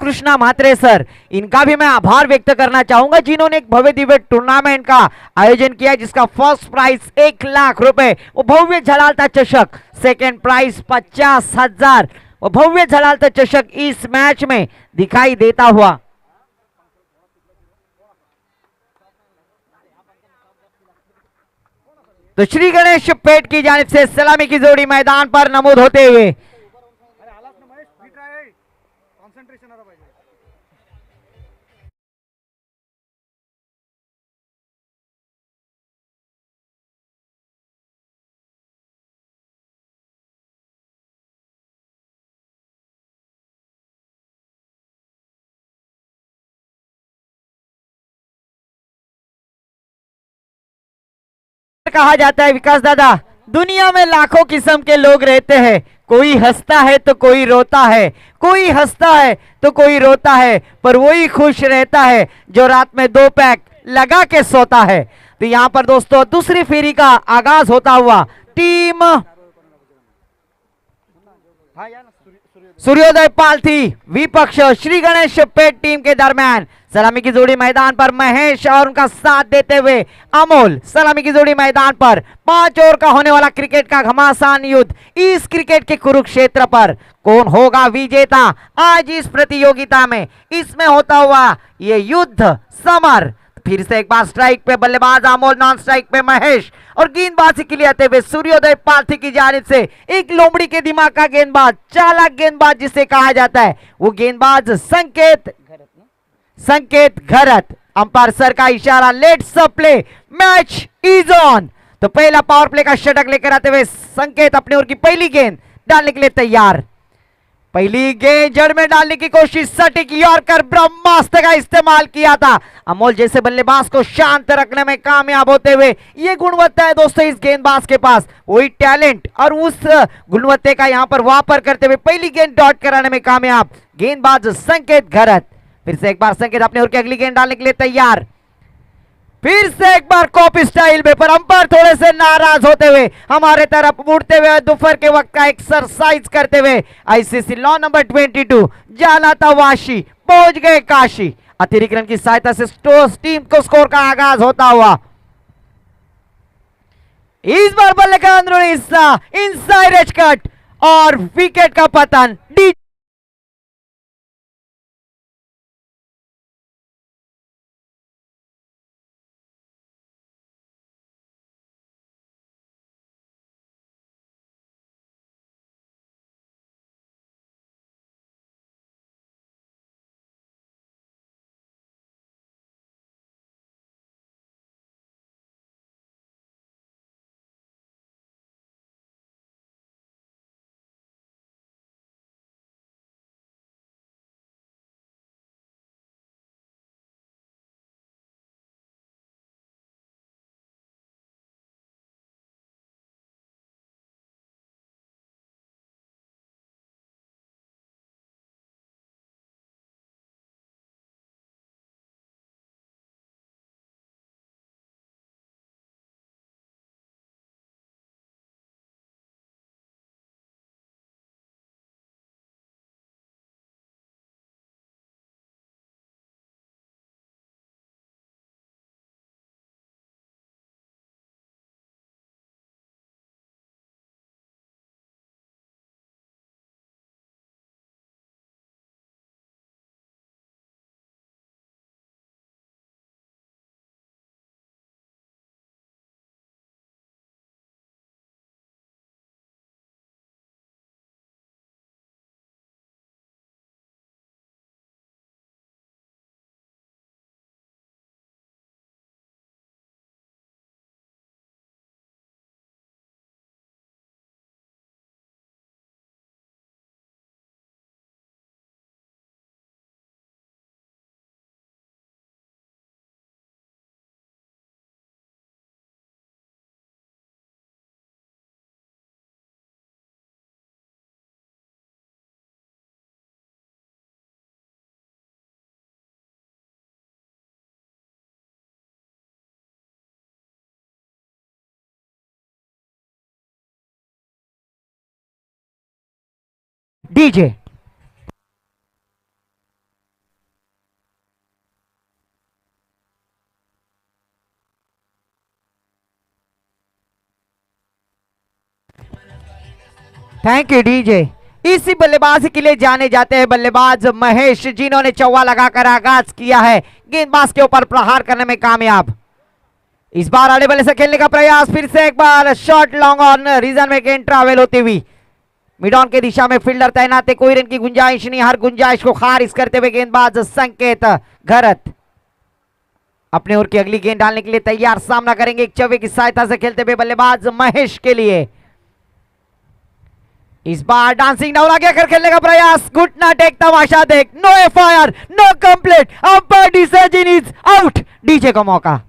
Krishna Mhatre sir, इनका भी मैं आभार व्यक्त करना चाहूंगा जिन्होंने एक भव्य दिव्य टूर्नामेंट का आयोजन किया जिसका फर्स्ट प्राइज 1 लाख रुपए, वो भव्य झलालता चषक, सेकेंड प्राइज 50,000, वो भव्य झलालता चषक इस मैच में दिखाई देता हुआ। तो श्री गणेश पेट की जानिब से सलामी की जोड़ी मैदान पर नमूद होते हुए कहा जाता है विकास दादा, दुनिया में लाखों किस्म के लोग रहते हैं, कोई हंसता है तो कोई रोता है, कोई हंसता है तो कोई रोता है, पर वही खुश रहता है जो रात में 2 पैक लगा के सोता है। तो यहां पर दोस्तों दूसरी फेरी का आगाज होता हुआ टीम सूर्योदय पालथी विपक्ष श्री गणेश पेट टीम के दरमियान सलामी की जोड़ी मैदान पर महेश और उनका साथ देते हुए अमोल। सलामी की जोड़ी मैदान पर 5 ओवर का होने वाला क्रिकेट का घमासान युद्ध, इस क्रिकेट के कुरुक्षेत्र पर कौन होगा विजेता आज इस प्रतियोगिता में, इसमें होता हुआ ये युद्ध समर। फिर से एक बार स्ट्राइक पे बल्लेबाज अमोल, नॉन स्ट्राइक पे महेश और गेंदबाजी के लिए आते हुए सूर्योदय पालथी की जानिब से एक लोमड़ी के दिमाग का गेंदबाज, चालाक गेंदबाज जिसे कहा जाता है, वो गेंदबाज संकेत घरत। अंपायर सर का इशारा, let's play, match is on. तो पहला पावर प्ले का षटक लेकर आते हुए संकेत अपनी ओर की पहली गेंद डालने के लिए तैयार। पहली गेंद जड़ में डालने की कोशिश, सटीक यॉर्कर ब्रह्मास्त्र का इस्तेमाल किया था। अमोल जैसे बल्लेबाज को शांत रखने में कामयाब होते हुए ये गुणवत्ता है दोस्तों इस गेंदबाज के पास, वही टैलेंट और उस गुणवत्ता का यहां पर वापर करते हुए पहली गेंद डॉट कराने में कामयाब गेंदबाज संकेत घरत। फिर से एक बार संकेत अपने ओर की अगली गेंद डालने के लिए तैयार। फिर से एक बार कॉपी स्टाइल में, पर अंपायर थोड़े से नाराज होते हुए हमारे तरफ मुड़ते हुए दोपहर के वक्त का एक्सरसाइज करते हुए आईसीसी लॉ नंबर 22 जाना था वाशी, पहुंच गए काशी। अतिरिक्त रन की सहायता से टीम को स्कोर का आगाज होता हुआ। इस बार बल्ले का अंदरूनी हिस्सा, इनसाइड एज कट और विकेट का पतन। DJ thank you DJ. इसी बल्लेबाजी के लिए जाने जाते हैं बल्लेबाज महेश, जिन्होंने चौवा लगाकर आगाज किया है, गेंदबाज के ऊपर प्रहार करने में कामयाब। इस बार आड़े बल्ले से खेलने का प्रयास, फिर से एक बार शॉट लॉन्ग ऑन रीजन में गेंद ट्रैवल होती हुई मिड ऑन के दिशा में फील्डर तैनात है, कोई रन की गुंजाइश नहीं। हर गुंजाइश को खारिज करते हुए गेंदबाज संकेत घरत अपने ओर की अगली गेंद डालने के लिए तैयार। सामना करेंगे एक चौवे की सहायता से खेलते हुए बल्लेबाज महेश के लिए। इस बार डांसिंग डाउन आगे कर खेलने का प्रयास, घुटना टेक, तमाशा देख, no FIR, no complaint, umpire decision is out. DJ का मौका।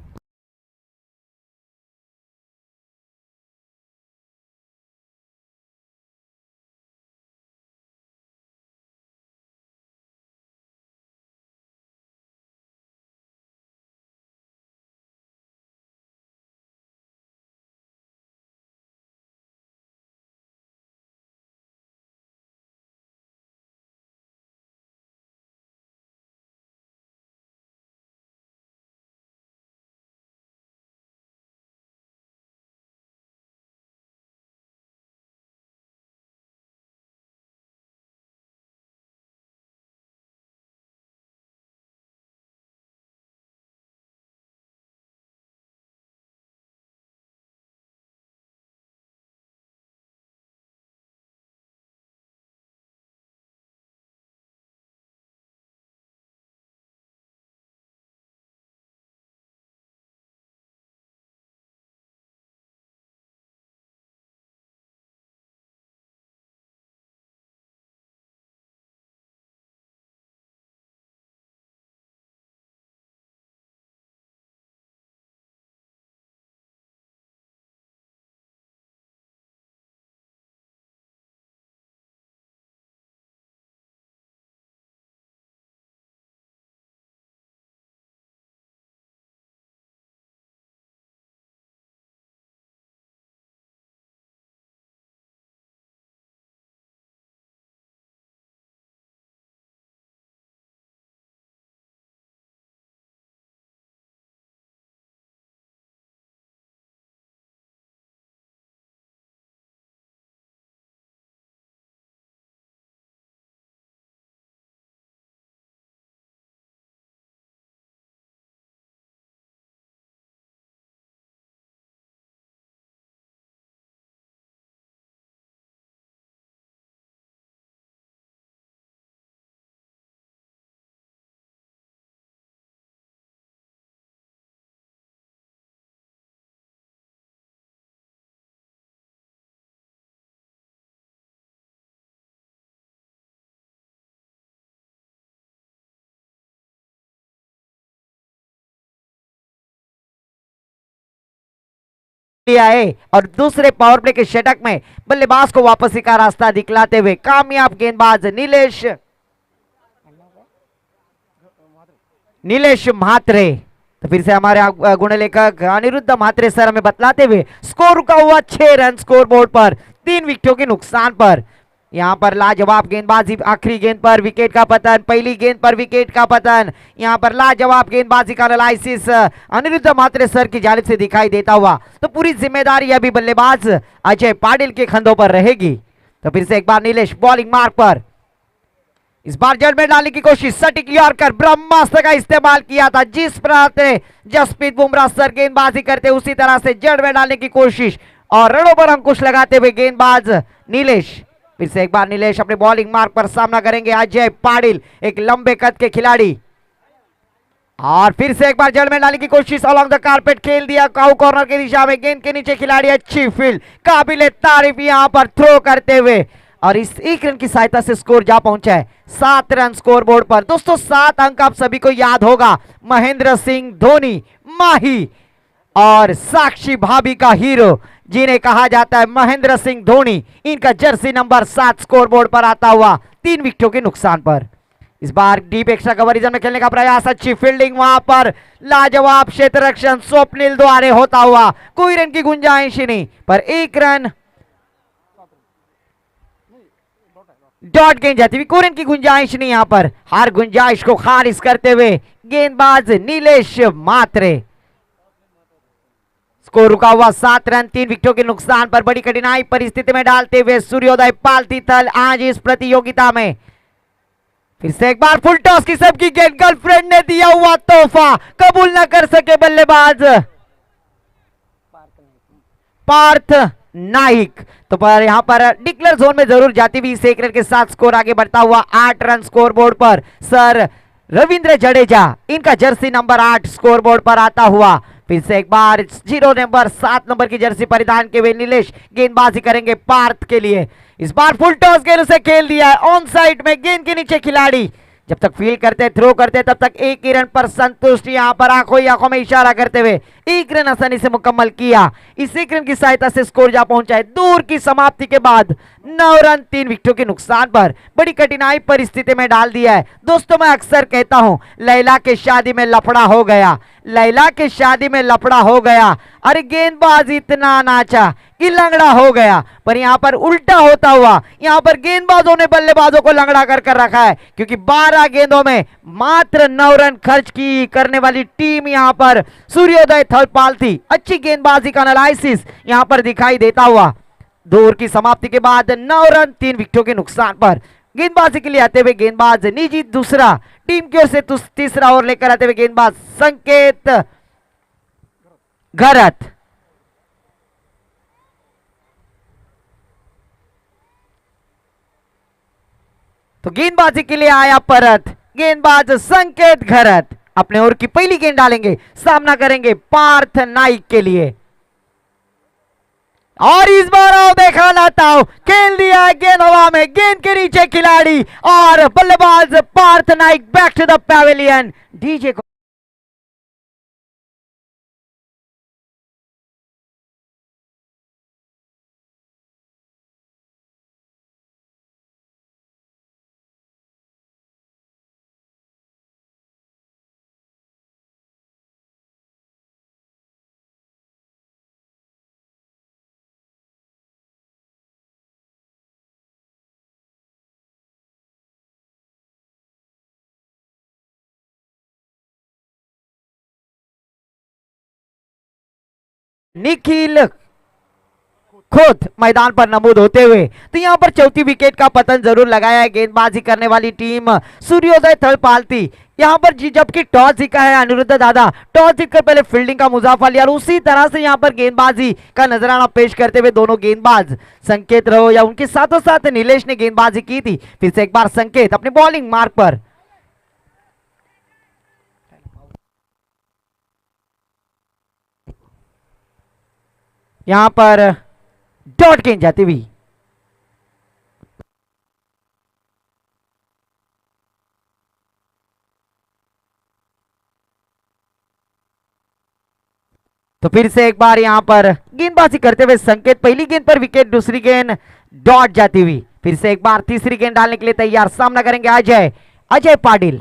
लिया है और दूसरे पावर प्ले के षटक में बल्लेबाज को वापसी का रास्ता दिखलाते हुए कामयाब गेंदबाज नीलेश म्हात्रे। तो फिर से हमारे गुण लेखक अनिरुद्ध म्हात्रे सर हमें बतलाते हुए स्कोर रुका हुआ 6 रन स्कोर बोर्ड पर 3 विकेटों के नुकसान पर। यहां पर लाजवाब गेंदबाजी, आखिरी गेंद पर विकेट का पतन, पहली गेंद पर विकेट का पतन। यहां पर लाजवाब गेंदबाजी का एनालिसिस अनिरुद्ध म्हात्रे सर की जानिब से दिखाई देता हुआ। तो पूरी जिम्मेदारी अभी बल्लेबाज अजय पाटिल के कंधों पर रहेगी। तो फिर से एक बार नीलेश बॉलिंग मार्ग पर, इस बार जड़ में डालने की कोशिश, सटीक यॉर्कर ब्रह्मास्त्र का इस्तेमाल किया था। जिस प्रकार से जसप्रीत बुमराह सर गेंदबाजी करते उसी तरह से जड़ में डालने की कोशिश और रनों पर अंकुश लगाते हुए गेंदबाज नीलेश। फिर से एक बार नीलेश अपने बॉलिंग मार्ग पर सामना करेंगे अजय पाटिल, एक लंबे कद के खिलाड़ी। और फिर से एक बार जड़ में डालने की कोशिश, अलॉन्ग द कारपेट खेल दिया, काउ कॉर्नर की दिशा में, गेंद के नीचे खिलाड़ी, अच्छी फील्ड, काबिले तारीफ यहां पर थ्रो करते हुए और इस 1 रन की सहायता से स्कोर जा पहुंचा है 7 रन स्कोर बोर्ड पर। दोस्तों 7 अंक आप सभी को याद होगा, महेंद्र सिंह धोनी, माही और साक्षी भाभी का हीरो जिन्हें कहा जाता है महेंद्र सिंह धोनी, इनका जर्सी नंबर 7 स्कोर बोर्ड पर आता हुआ 3 विकेटों के नुकसान पर। इस बार डीप एक्स्ट्रा कवर रीजन में खेलने का प्रयास, अच्छी फील्डिंग, वहां पर लाजवाब क्षेत्र रक्षण स्वप्निल द्वारे होता हुआ, कोई रन की गुंजाइश ही नहीं, पर 1 रन डॉट गेंद जाती हुई, कोई रन की गुंजाइश नहीं। यहां पर हर गुंजाइश को खारिज करते हुए गेंदबाज नीलेश म्हात्रे। स्कोर रुका हुआ 7 रन 3 विकेटों के नुकसान पर बड़ी कठिनाई परिस्थिति में डालते हुए सूर्योदय पालती थल आज इस प्रतियोगिता में। फिर से एक बार फुल टॉस की सबकी गेंद, गर्लफ्रेंड ने दिया हुआ तोहफा, कबूल न कर सके बल्लेबाज पार्थ नाइक। तो पर यहां पर डिक्लेयर जोन में जरूर जाती हुई 1 रन के साथ स्कोर आगे बढ़ता हुआ 8 रन स्कोर बोर्ड पर सर रविंद्र जडेजा, इनका जर्सी नंबर 8 स्कोर बोर्ड पर आता हुआ। फिर से एक बार 0 नंबर 7 नंबर की जर्सी परिधान के हुए नीलेश गेंदबाजी करेंगे पार्थ के लिए। इस बार फुल टॉस गेंद उसे खेल दिया है ऑन साइड में, गेंद के नीचे खिलाड़ी जब तक फील करते थ्रो करते तब तक 1 ही रन पर संतुष्ट। यहां पर आंखों ही आंखों में इशारा करते हुए 1 रन आसानी से मुकम्मल किया। इस 1 रन की सहायता से स्कोर जा पहुंचा है दूर की समाप्ति के बाद 9 रन 3 विकेटों के नुकसान पर बड़ी कठिनाई परिस्थिति में डाल दिया है। दोस्तों मैं अक्सर कहता हूं लैला के शादी में लफड़ा हो गया, लैला के शादी में लफड़ा हो गया। अरे गेंदबाज इतना नाचा कि लंगड़ा हो गया, पर यहां पर उल्टा होता हुआ यहां पर गेंदबाजों ने बल्लेबाजों को लंगड़ा कर रखा है, क्योंकि 12 गेंदों में मात्र 9 रन खर्च की करने वाली टीम यहां पर सूर्योदय थलपाल थी। अच्छी गेंदबाजी का एनालिसिस यहां पर दिखाई देता हुआ दूर की समाप्ति के बाद 9 रन 3 विकेटों के नुकसान पर गेंदबाजी के लिए आते हुए गेंदबाज निजी दूसरा, टीम की ओर से तीसरा ओवर लेकर आते हुए गेंदबाज संकेत घरत। तो गेंदबाजी के लिए आया परत गेंदबाज संकेत घरत, अपने ओवर की पहली गेंद डालेंगे, सामना करेंगे पार्थ नाइक के लिए। और इस बार आओ देखा ना ताओ, खेल दिया गेंद हवा में, गेंद के नीचे खिलाड़ी और बल्लेबाज Parth Naik back to the pavilion. DJ को निखिल खुद मैदान पर नमूद होते हुए। तो यहां पर चौथी विकेट का पतन जरूर लगाया है गेंदबाजी करने वाली टीम सूर्योदय थलपाल थी। यहां पर जबकि टॉस जीता है अनिरुद्ध दादा, टॉस जीतकर पहले फील्डिंग का मुजाफा लिया और उसी तरह से यहां पर गेंदबाजी का नजराना पेश करते हुए दोनों गेंदबाज संकेत रहो या उनके साथों साथ नीलेश ने गेंदबाजी की थी। फिर से एक बार संकेत अपने बॉलिंग मार्क पर, यहां पर डॉट गेंद जाती हुई। तो फिर से एक बार यहां पर गेंदबाजी करते हुए संकेत, पहली गेंद पर विकेट, दूसरी गेंद डॉट जाती हुई। फिर से एक बार तीसरी गेंद डालने के लिए तैयार, सामना करेंगे अजय पाटिल।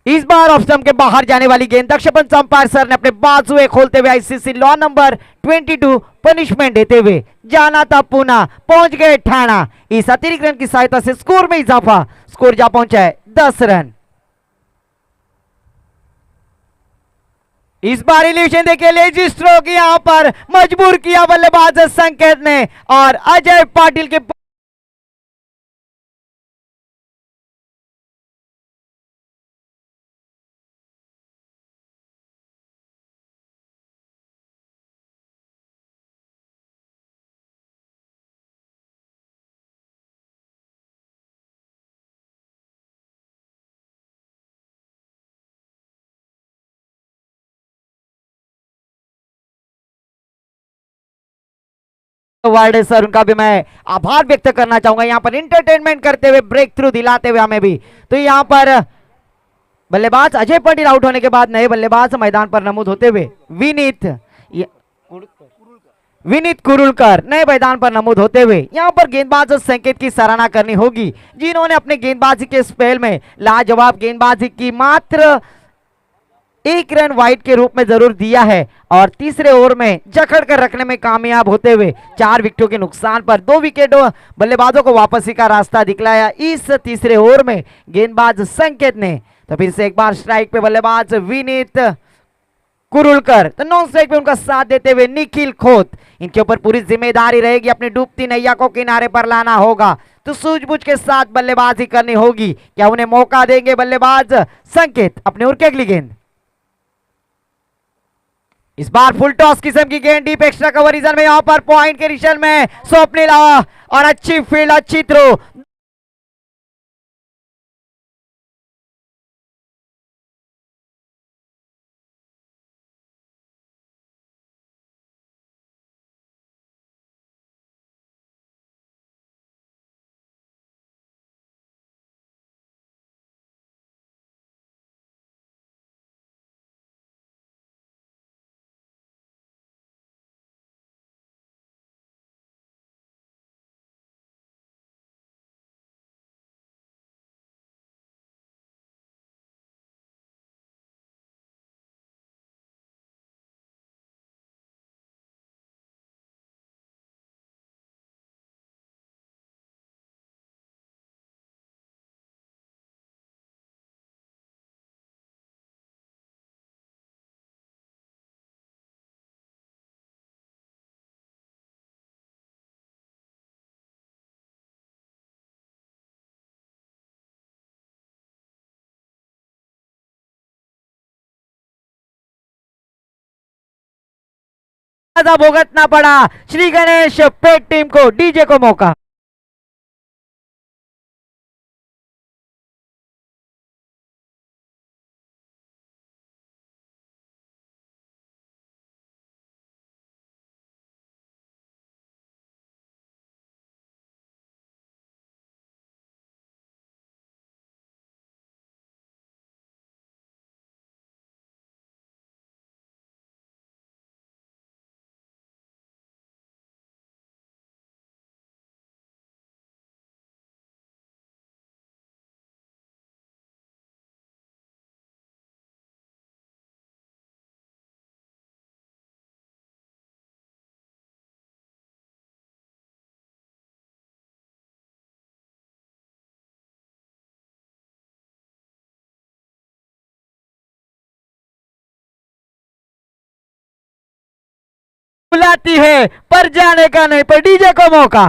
इस बार ऑफ स्टंप के बाहर जाने वाली गेंद, दक्षपंच अंपायर सर ने अपने बाजुए खोलते हुए आईसीसी लॉ नंबर 22 पनिशमेंट देते हुए जाना था पुणे, पहुंच गए ठाणा। इस अतिरिक्त रन की सहायता से स्कोर में इजाफा, स्कोर जा पहुंचा है 10 रन। इस बार इल्यूशन देखिए, लेजी स्ट्रोक यहां पर मजबूर किया बल्लेबाज संकेत ने और अजय पाटिल के वर्ड सर उनका भी मैं आभार व्यक्त करना चाहूंगा, यहां पर इंटरटेनमेंट करते हुए ब्रेक थ्रू दिलाते हुए हमें भी। तो यहां पर बल्लेबाज अजय पाटिल आउट होने के बाद नए बल्लेबाज मैदान पर नमूद होते हुए विनीत कुरुलकर नए मैदान पर नमूद होते हुए। यहां पर गेंदबाज संकेत की सराहना करनी होगी, जिन्होंने अपने गेंदबाजी के स्पेल में लाजवाब गेंदबाजी की, मात्र 1 रन वाइड के रूप में जरूर दिया है और तीसरे ओवर में जकड़ कर रखने में कामयाब होते हुए 4 विकेटों के नुकसान पर 2 विकेट बल्लेबाजों को वापसी का रास्ता दिखलाया इस तीसरे ओवर में गेंदबाज संकेत ने। तो फिर से एक बार स्ट्राइक पे बल्लेबाज विनीत कुरुलकर, तो नॉन स्ट्राइक पे उनका साथ देते हुए निखिल खोत। इनके ऊपर पूरी जिम्मेदारी रहेगी, अपनी डूबती नैया को किनारे पर लाना होगा, तो सूझबूझ के साथ बल्लेबाजी करनी होगी। क्या उन्हें मौका देंगे बल्लेबाज संकेत अपने ओर की अगली गेंद? इस बार फुल टॉस किस्म की गेंद, डीप एक्स्ट्रा कवर रीजन में, यहां पर पॉइंट के रीजन में स्वप्निल और अच्छी फील्ड, अच्छी थ्रो। भुगतना पड़ा श्री गणेश पेट टीम को, डीजे को मौका। बुलाती है पर जाने का नहीं, पर डीजे को मौका।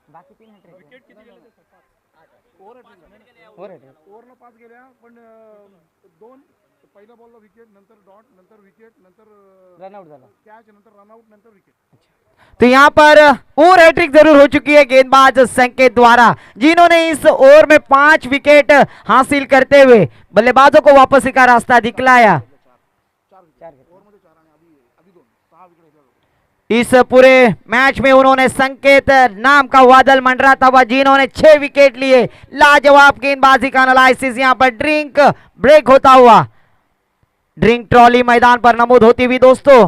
बाकी 3 विकेट किती गेले? ओव्हरला 5 गेल्या, पण 2 पहिल्या बॉलला विकेट, नंतर डॉट, नंतर विकेट, नंतर रनआउट झाला, कॅच, नंतर रनआउट, नंतर विकेट। तो यहाँ पर और हैट्रिक जरूर हो चुकी है गेंदबाज संकेत द्वारा, जिन्होंने इस ओवर में 5 विकेट हासिल करते हुए बल्लेबाजों को वापसी का रास्ता दिखलाया। इस पूरे मैच में उन्होंने संकेत नाम का वादल मंडराता हुआ, जिन्होंने 6 विकेट लिए। लाजवाब गेंदबाजी का एनालिसिस यहाँ पर ड्रिंक ब्रेक होता हुआ, ड्रिंक ट्रॉली मैदान पर नमूद होती हुई दोस्तों।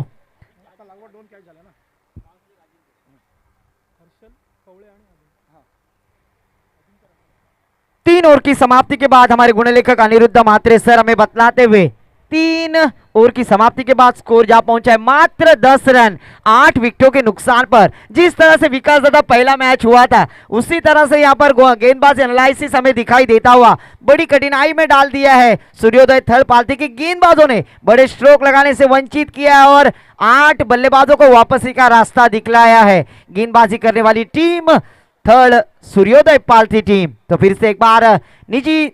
3 ओवर की समाप्ति के बाद हमारे गुणलेखक अनिरुद्ध मात्रे सर हमें बतलाते हुए, 3 ओवर की समाप्ति के बाद स्कोर जा पहुंचा है मात्र 10 रन 8 विकेटों के नुकसान पर। जिस तरह से विकास दादा पहला मैच हुआ था, उसी तरह से यहां पर गेंदबाज एनालिसिस हमें दिखाई देता हुआ बड़ी कठिनाई में डाल दिया है। सूर्योदय थर्ड पार्टी के गेंदबाजों ने बड़े स्ट्रोक लगाने से वंचित किया है और 8 बल्लेबाजों को वापसी का रास्ता दिखलाया है गेंदबाजी करने वाली टीम थर्ड सूर्योदय पालथी टीम। तो फिर से एक बार निजी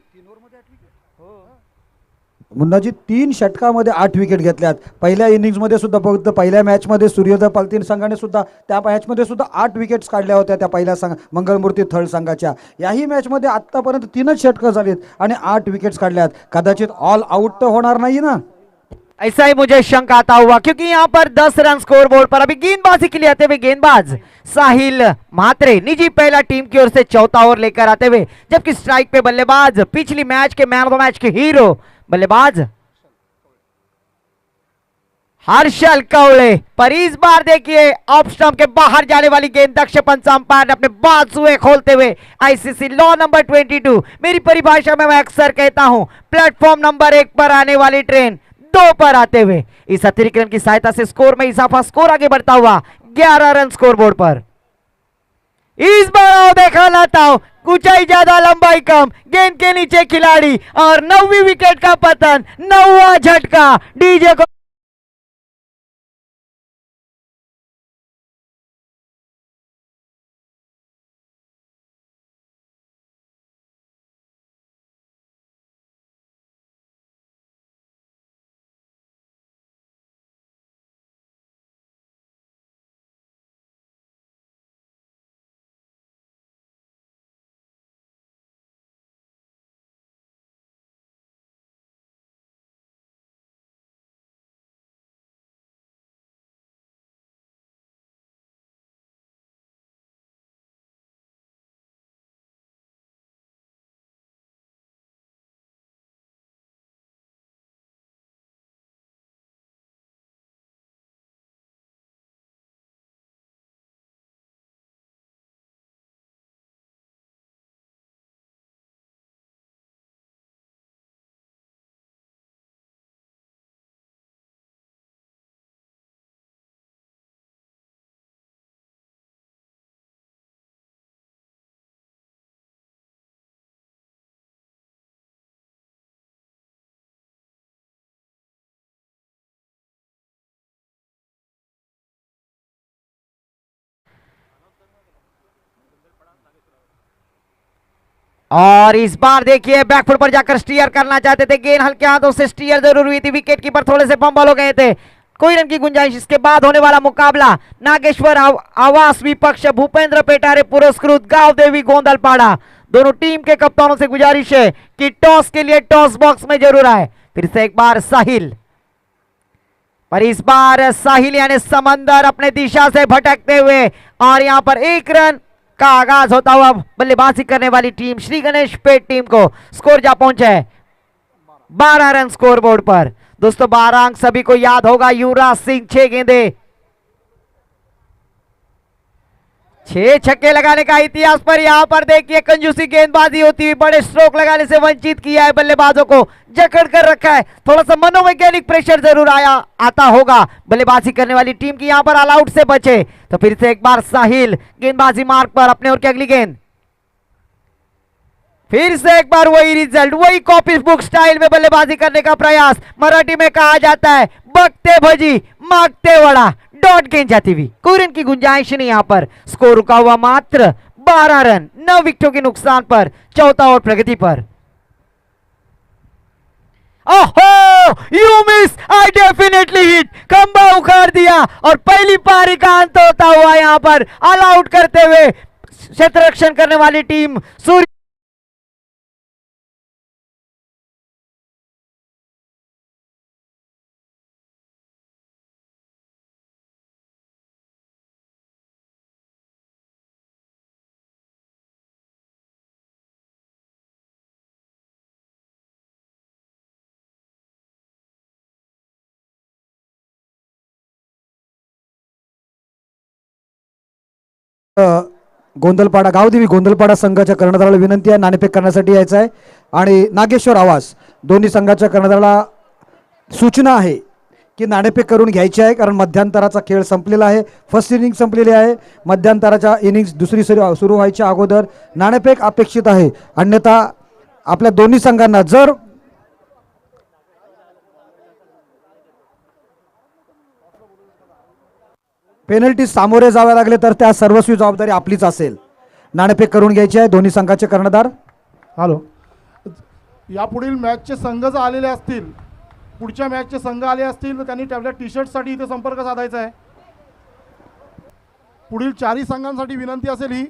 मुन्नाजी 3 षटकामध्ये 8 विकेट घेतल्यात। पहिल्या इनिंग्समध्ये सुद्धा फक्त पहिल्या मॅचमध्ये सूर्योदय पालथी संघाने सुद्धा त्या मॅचमध्ये सुद्धा 8 विकेट्स काढल्या होत्या त्या पहिल्या संघ मंगळमूर्ती थर्ड संघाच्या। याही मॅचमध्ये आतापर्यंत 3च षटकं झालीत आणि 8 विकेट्स काढल्यात। कदाचित ऑल आउट तर होणार नाही ना। ऐसा ही मुझे शंका आता हुआ, क्योंकि यहां पर 10 रन स्कोर बोर्ड पर। अभी गेंदबाजी के लिए आते हुए गेंदबाज साहिल म्हात्रे, निजी पहला टीम की ओर से चौथा ओवर लेकर आते हुए, जबकि स्ट्राइक पे बल्लेबाज पिछली मैच के मैन ऑफ द मैच के हीरो बल्लेबाज हर्षल कौले। पर इस बार देखिए ऑफ स्टंप के बाहर जाने वाली गेंद दक्ष पंच अंपायर ने अपने बाजुए खोलते हुए आईसीसी लॉ नंबर 22, मेरी परिभाषा में मैं अक्सर कहता हूं प्लेटफॉर्म नंबर 1 पर आने वाली ट्रेन 2 पर आते हुए इस अतिरिक्त रन की सहायता से स्कोर में इजाफा, स्कोर आगे बढ़ता हुआ 11 रन स्कोर बोर्ड पर। इस बार आओ देखा लाता हूं, ऊंचाई ज्यादा लंबाई कम, गेंद के नीचे खिलाड़ी और 9वीं विकेट का पतन, 9वां झटका डीजे को। और इस बार देखिए बैकफुट पर जाकर स्टीयर करना चाहते थे, गेंद हल्के हाथों से स्टीयर जरूर हुई थी, विकेट कीपर थोड़े से फंबल हो गए थे, कोई रन की गुंजाइश। इसके बाद होने वाला मुकाबला नागेश्वर आवास विपक्ष भूपेंद्र पेटारे पुरस्कृत गांव देवी गोंदलपाड़ा। दोनों टीम के कप्तानों से गुजारिश है कि टॉस के लिए टॉस बॉक्स में जरूर आए। फिर से एक बार साहिल, पर इस बार साहिल यानी समंदर अपने दिशा से भटकते हुए, और यहां पर 1 रन का आगाज होता हुआ बल्लेबाजी करने वाली टीम श्री गणेश पेट टीम को स्कोर जा पहुंचा है 12 रन स्कोर बोर्ड पर। दोस्तों 12 अंक सभी को याद होगा, युवराज सिंह 6 गेंदे 6 छक्के लगाने का इतिहास। पर यहां पर देखिए कंजूसी गेंदबाजी होती हुई बड़े स्ट्रोक लगाने से वंचित किया है, बल्लेबाजों को जकड़ कर रखा है। थोड़ा सा मनोवैज्ञानिक प्रेशर जरूर आता होगा बल्लेबाजी करने वाली टीम की, यहां पर ऑल आउट से बचे। तो फिर से एक बार साहिल गेंदबाजी मार्ग पर, अपने ओर की अगली गेंद, फिर से एक बार वही रिजल्ट, वही कॉपी बुक स्टाइल में बल्लेबाजी करने का प्रयास। मराठी में कहा जाता है बगते भजी मागते वड़ा, डॉट गेंद जाती हुई, कोई रन की गुंजाइश नहीं। यहां पर स्कोर रुका हुआ मात्र 12 रन, 9 विकेटों के नुकसान पर, चौथा ओवर प्रगति पर। ओहो, you miss, I definitely hit, खंबा उखाड़ दिया और पहली पारी का अंत होता हुआ यहां पर ऑल आउट करते हुए क्षेत्र रक्षण करने वाली टीम सूर्य। गोंदलपाडा गावदेवी गोंदलपाडा संघाच्या कर्णधाराला विनंती आहे नाणेफेक करण्यासाठी यायचं आहे, आणि नागेश्वर आवास दोन्ही संघाच्या कर्णधाराला सूचना आहे की नाणेफेक करून घ्यायची आहे, कारण मध्यांतराचा खेळ संपलेला आहे, फर्स्ट इनिंग संपलेली आहे, मध्यांतराच्या इनिंग्स दुसरी सुरू व्हायच्या अगोदर नाणेफेक अपेक्षित आहे, अन्यथा आपल्या दोन्ही संघांना जर पेनल्टी सामोरे जावे लागले तर त्या सर्वस्वी जबाबदारी आपलीच असेल। नाणेफेक करून घ्यायची आहे दोन्ही संघाचे कर्णधार। हॅलो, यापुढील मॅचचे संघ जर आलेले असतील, पुढच्या मॅचचे संघ आले असतील तर त्यांनी आपल्या टी शर्टसाठी इथे संपर्क साधायचा आहे। पुढील 4ही संघांसाठी विनंती असेल ही,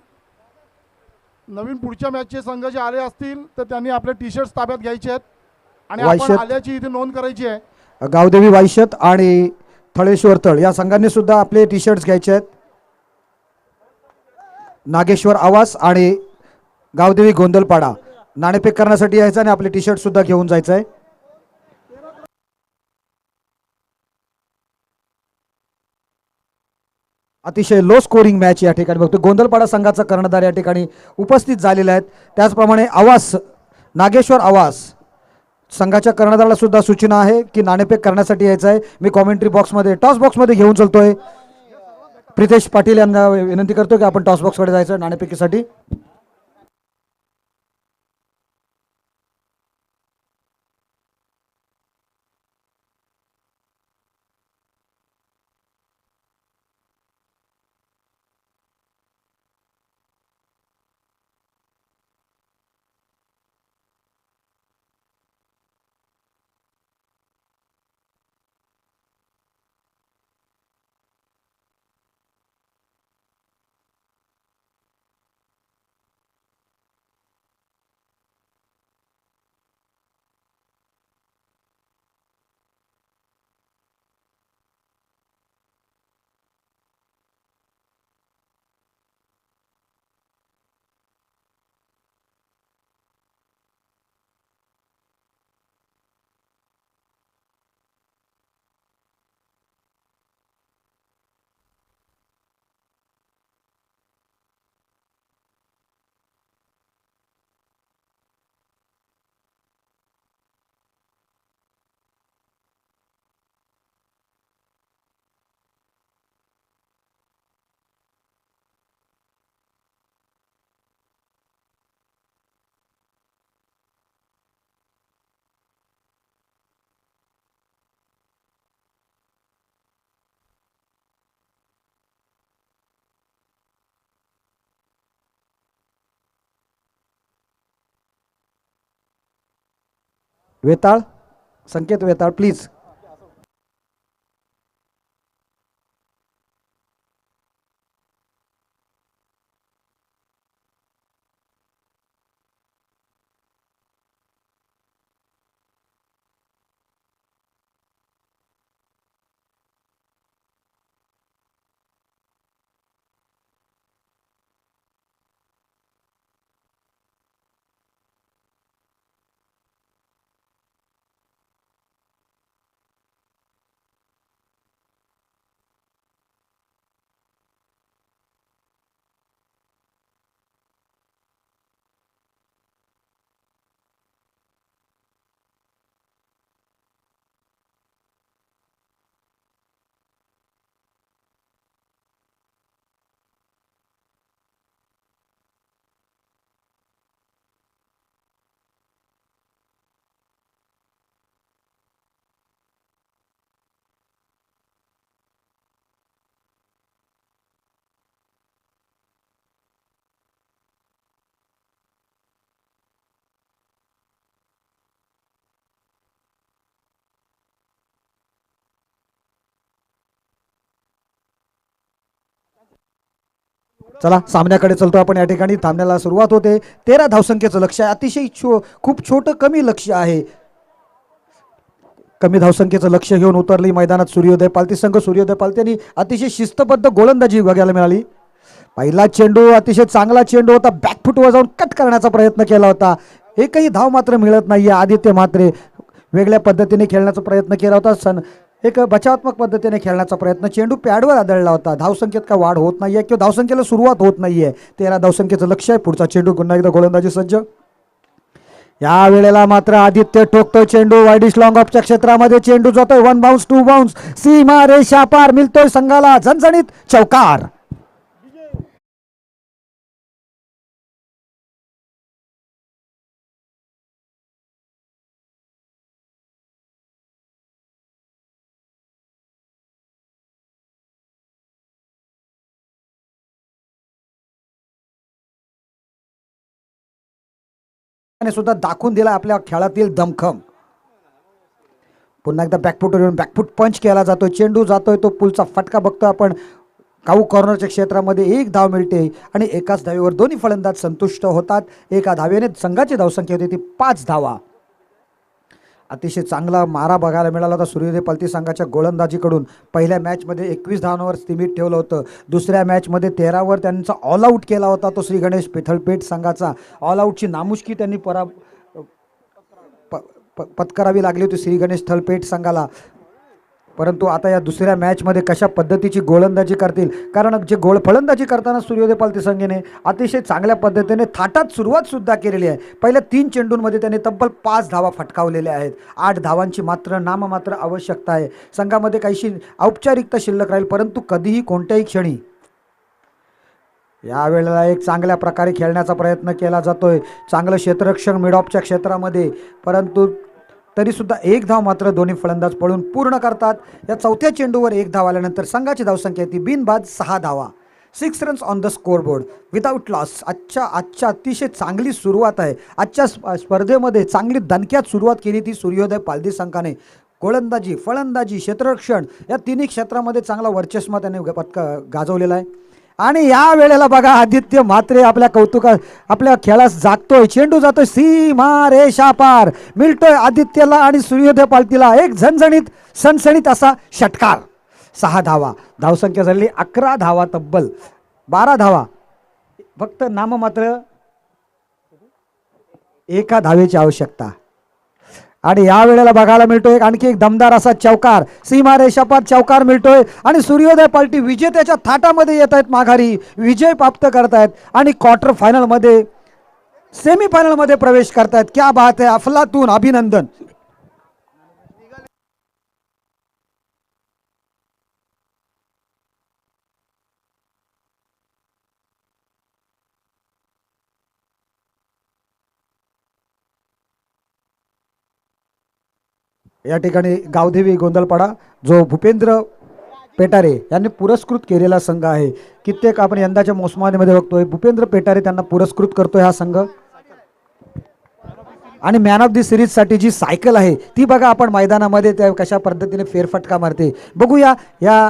नवीन पुढच्या मॅचचे संघ जे आले असतील तर त्यांनी आपले टी शर्ट्स ताब्यात घ्यायचे आहेत आणि आपण आल्याची इथे नोंद करायची आहे। गावदेवी वायशत आणि थळेश्वर तळ या संघांनी सुद्धा आपले टी शर्ट्स घ्यायचे आहेत. नागेश्वर आवास आणि गावदेवी गोंदलपाडा नाणेफेक करण्यासाठी यायचं आणि आपले टी शर्ट सुद्धा घेऊन जायचं आहे. अतिशय लो स्कोरिंग मॅच या ठिकाणी बघतो. गोंदलपाडा संघाचा कर्णधार या ठिकाणी उपस्थित झालेले आहेत. त्याचप्रमाणे आवास नागेश्वर आवास संघाच्या कर्णधाराला सुद्धा सूचना आहे की नाणेफेक करण्यासाठी यायचं आहे. मी कॉमेंट्री बॉक्समध्ये टॉस बॉक्समध्ये घेऊन चलतोय. प्रितेश पाटील यांना विनंती करतो की आपण टॉस बॉक्सकडे जायचं नाणेफेकीसाठी. वेताळ संकेत वेताळ प्लीज. चला सामन्याकडे चलतो आपण. या ठिकाणी थांबण्याला सुरुवात होते. 13 धावसंख्येचं लक्ष आहे. अतिशय खूप छोटं कमी लक्ष आहे. कमी धावसंख्येचं लक्ष घेऊन उतरली मैदानात सूर्योदय पालती संघ. सूर्योदय पालत्यांनी अतिशय शिस्तबद्ध गोलंदाजी बघायला मिळाली. पहिला चेंडू अतिशय चांगला चेंडू होता. बॅकफुटवर जाऊन कट करण्याचा प्रयत्न केला होता. एकही धाव मात्र मिळत नाहीये. आदित्य म्हात्रे वेगळ्या पद्धतीने खेळण्याचा प्रयत्न केला होता. एक बचावात्मक पद्धतीने खेळण्याचा प्रयत्न. चेंडू पॅडवर आदळला होता. धावसंख्येत का वाढ होत नाहीये किंवा धावसंख्येला सुरुवात होत नाहीये. 13 धावसंख्येचं लक्ष आहे. पुढचा चेंडू पुन्हा एकदा गोलंदाजी सज्ज. या वेळेला मात्र आदित्य ठोकतोय चेंडू. वाईडिश लॉंग ऑफच्या क्षेत्रामध्ये चेंडू जातोय. 1 बाउन्स 2 बाउन्स सीमा रेषा पार. मिळतोय संघाला झणझणीत चौकार. सुद्धा दाखवून दिला आपल्या खेळातील दमखम. पुन्हा एकदा बॅकफुटवर येऊन बॅकफुट पंच केला जातोय. चेंडू जातोय तो पुलचा फटका बघतोय आपण. काऊ कॉर्नरच्या क्षेत्रामध्ये 1 धाव मिळते आणि एकाच धावेवर दोन्ही फलंदाज संतुष्ट होतात. एका धावेने संघाची धावसंख्या होती ती 5 धावा. अतिशय चांगला मारा बघायला मिळाला होता सूर्योदय पलती संघाच्या गोलंदाजीकडून. पहिल्या मॅचमध्ये 21 धावांवर सीमित ठेवलं होतं. दुसऱ्या मॅचमध्ये 13वर त्यांचा ऑल आऊट केला होता तो श्री गणेश पिथळपेठ संघाचा. ऑल आऊटची नामुष्की त्यांनी पत्करावी लागली होती श्री गणेश थलपेठ संघाला. परंतु आता या दुसऱ्या मॅचमध्ये कशा पद्धतीची गोलंदाजी करतील, कारण जे फलंदाजी करताना सूर्योदय पालती संघाने अतिशय चांगल्या पद्धतीने थाटात सुरुवात सुद्धा केलेली आहे. पहिल्या 3 चेंडूंमध्ये त्याने तब्बल 5 धावा फटकावलेल्या आहेत. 8 धावांची मात्र नाममात्र आवश्यकता आहे. संघामध्ये काहीशी औपचारिकता शिल्लक राहील, परंतु कधीही कोणत्याही क्षणी यावेळेला एक चांगल्या प्रकारे खेळण्याचा प्रयत्न केला जातोय. चांगलं क्षेत्ररक्षण मिडऑफच्या क्षेत्रामध्ये, परंतु तरीसुद्धा 1 धाव मात्र दोन्ही फलंदाज पळून पूर्ण करतात. या चौथ्या चेंडूवर 1 धाव आल्यानंतर संघाची धावसंख्या ती बिनबाद 6 धावा. 6 runs on the scoreboard without loss. आजच्या अतिशय चांगली सुरुवात आहे. आजच्या स्पर्धेमध्ये चांगली दणक्यात सुरुवात केली ती सूर्योदय पालती संघाने. गोलंदाजी, फलंदाजी, क्षेत्ररक्षण या तिन्ही क्षेत्रामध्ये चांगला वर्चस्व त्याने गाजवलेला आहे. आणि या वेळेला बघा आदित्य म्हात्रे आपल्या खेळास जागतोय. चेंडू जातोय सीमा रेषा पार. मिळतोय आदित्यला आणि सूर्योदय पालतीला एक झणझणीत सणसणीत असा षटकार. 6 धावा. धावसंख्या झालेली 11 धावा, तब्बल 12 धावा. फक्त नाममात्र 1 धावेची आवश्यकता. आणि या वेळेला बघायला मिळतोय आणखी एक दमदार असा चौकार. सीमा रेषापार चौकार मिळतोय आणि सूर्योदय पालटी विजेत्याच्या थाटामध्ये येत आहेत, माघारी विजय प्राप्त करतायत आणि क्वार्टर फायनलमध्ये सेमीफायनलमध्ये प्रवेश करतायत. क्या बात आहे, अफलातून अभिनंदन. या ठिकाणी गावदेवी गोंधळपाडा जो भूपेंद्र पेटारे यांनी पुरस्कृत केलेला संघ आहे. कित्येक आपण यंदाच्या मोसमामध्ये बघतोय भूपेंद्र पेटारे त्यांना पुरस्कृत करतोय हा संघ. आणि मॅन ऑफ दी सिरीजसाठी जी सायकल आहे ती बघा आपण मैदानामध्ये त्या कशा पद्धतीने फेरफटका मारते. बघूया या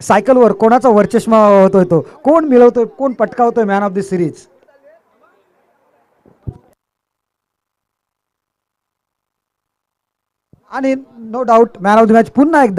सायकलवर कोणाचा वर्चस्व होतोय, तो कोण मिळवतोय, कोण पटकावतोय मॅन ऑफ दी सिरीज. आणि no doubt man of the match पुन्हा एकदा